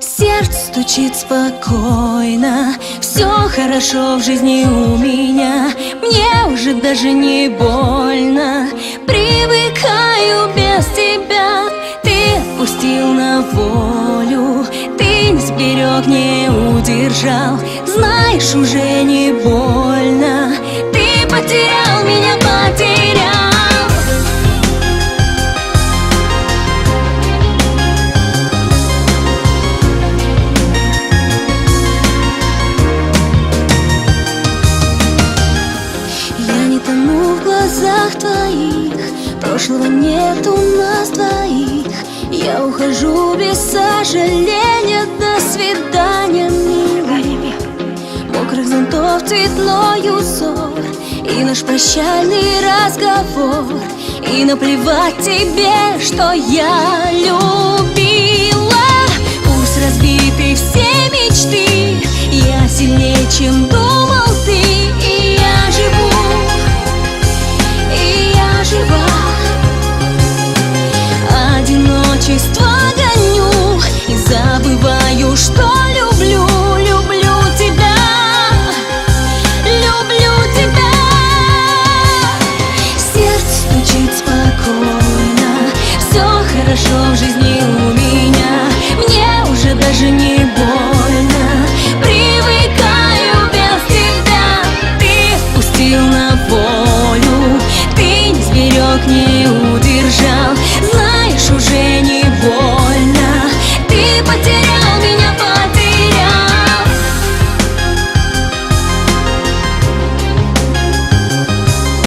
Сердце стучит спокойно, все хорошо в жизни у меня. Мне уже даже не больно, привыкаю без тебя. Ты отпустил на волю, ты не сберег, не удержал. Знаешь, уже не больно, ты потерял меня, потерял. В глазах твоих прошлого нет у нас двоих. Я ухожу без сожаления. До свидания, милый. Мокрых зонтов цветной узор и наш прощальный разговор. И наплевать тебе, что я любила. Пусть разбиты все мечты, я сильнее, чем думал ты. И я живу, одиночество гоню и забываю, что люблю, люблю тебя, люблю тебя. Сердце стучит спокойно, все хорошо в жизни у меня. Мне уже даже не больно, привыкаю без тебя. Ты отпустил на волю, ты не сберег, не удержал.